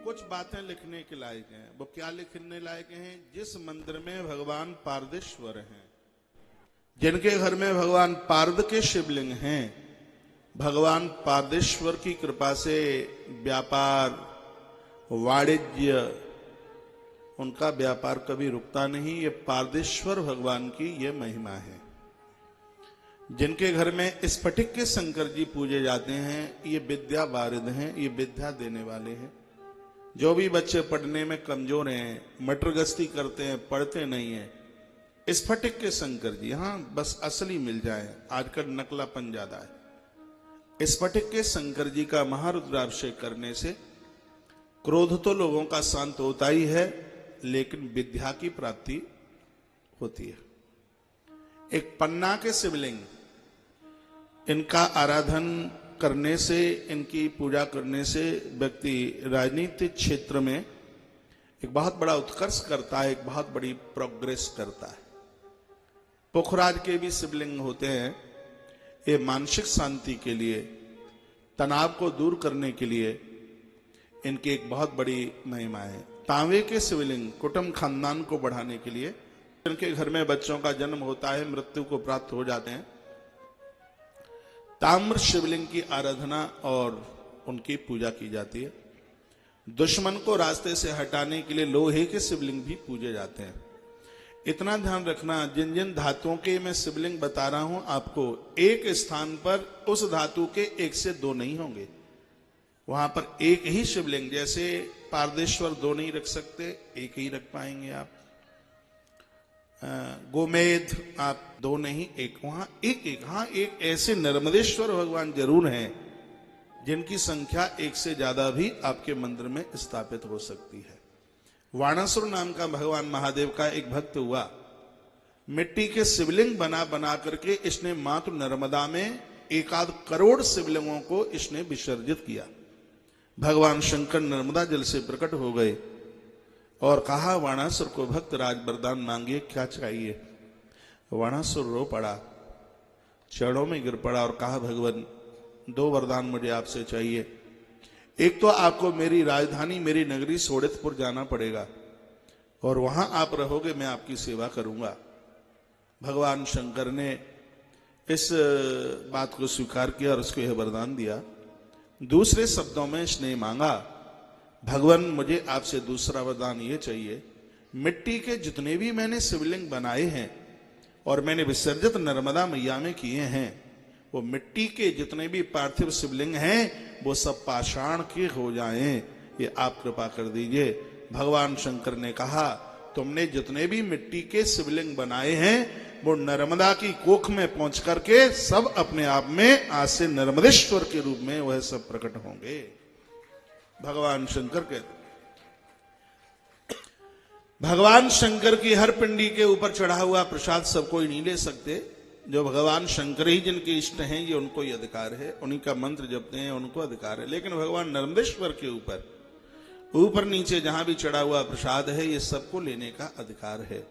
कुछ बातें लिखने के लायक हैं। वो क्या लिखने लायक हैं? जिस मंदिर में भगवान पारदेश्वर हैं, जिनके घर में भगवान पार्द के शिवलिंग हैं, भगवान पारदेश्वर की कृपा से व्यापार, वाणिज्य, उनका व्यापार कभी रुकता नहीं। ये पारदेश्वर भगवान की ये महिमा है। जिनके घर में स्फटिक के शंकर जी पूजे जाते हैं, ये विद्या वारिद हैं, ये विद्या देने वाले हैं। जो भी बच्चे पढ़ने में कमजोर हैं, मटरगस्ती करते हैं, पढ़ते नहीं हैं, स्फटिक के शंकर जी, हाँ बस असली मिल जाए, आजकल नकलापन ज्यादा है। स्फटिक के शंकर जी का महारुद्राभिषेक करने से क्रोध तो लोगों का शांत होता ही है, लेकिन विद्या की प्राप्ति होती है। एक पन्ना के शिवलिंग, इनका आराधन करने से, इनकी पूजा करने से व्यक्ति राजनीतिक क्षेत्र में एक बहुत बड़ा उत्कर्ष करता है, एक बहुत बड़ी प्रोग्रेस करता है। पुखराज के भी शिवलिंग होते हैं। ये मानसिक शांति के लिए, तनाव को दूर करने के लिए इनकी एक बहुत बड़ी महिमा है। तांबे के शिवलिंग कुटुंब खानदान को बढ़ाने के लिए, इनके घर में बच्चों का जन्म होता है, मृत्यु को प्राप्त हो जाते हैं, ताम्र शिवलिंग की आराधना और उनकी पूजा की जाती है। दुश्मन को रास्ते से हटाने के लिए लोहे के शिवलिंग भी पूजे जाते हैं। इतना ध्यान रखना, जिन जिन धातुओं के मैं शिवलिंग बता रहा हूं आपको, एक स्थान पर उस धातु के एक से दो नहीं होंगे, वहां पर एक ही शिवलिंग। जैसे पारदेश्वर दो नहीं रख सकते, एक ही रख पाएंगे आप। गोमेध आप दो नहीं, एक, वहां एक एक। हाँ, एक ऐसे नर्मदेश्वर भगवान जरूर हैं जिनकी संख्या एक से ज्यादा भी आपके मंदिर में स्थापित हो सकती है। वाणासुर नाम का भगवान महादेव का एक भक्त हुआ, मिट्टी के शिवलिंग बना बना करके इसने मातृ नर्मदा में 1 करोड़ शिवलिंगों को इसने विसर्जित किया। भगवान शंकर नर्मदा जल से प्रकट हो गए और कहा, वाणासुर को भक्त राज वरदान मांगिए, क्या चाहिए? वाणासुर रो पड़ा, चरणों में गिर पड़ा और कहा, भगवान 2 वरदान मुझे आपसे चाहिए। एक तो आपको मेरी राजधानी, मेरी नगरी सोड़ितपुर जाना पड़ेगा और वहां आप रहोगे, मैं आपकी सेवा करूंगा। भगवान शंकर ने इस बात को स्वीकार किया और उसको यह वरदान दिया। दूसरे शब्दों में इसने मांगा, भगवान मुझे आपसे दूसरा वरदान ये चाहिए, मिट्टी के जितने भी मैंने शिवलिंग बनाए हैं और मैंने विसर्जित नर्मदा मैया में किए हैं, वो मिट्टी के जितने भी पार्थिव शिवलिंग हैं वो सब पाषाण के हो जाएं, ये आप कृपा कर दीजिए। भगवान शंकर ने कहा, तुमने जितने भी मिट्टी के शिवलिंग बनाए हैं वो नर्मदा की कोख में पहुंच करके सब अपने आप में आज से नर्मदेश्वर के रूप में वह सब प्रकट होंगे। भगवान शंकर के, भगवान शंकर की हर पिंडी के ऊपर चढ़ा हुआ प्रसाद सब कोई नहीं ले सकते। जो भगवान शंकर ही जिनके इष्ट हैं, ये उनको ही अधिकार है, उन्हीं का मंत्र जपते हैं, उनको अधिकार है। लेकिन भगवान नर्मदेश्वर के ऊपर नीचे जहां भी चढ़ा हुआ प्रसाद है, ये सबको लेने का अधिकार है।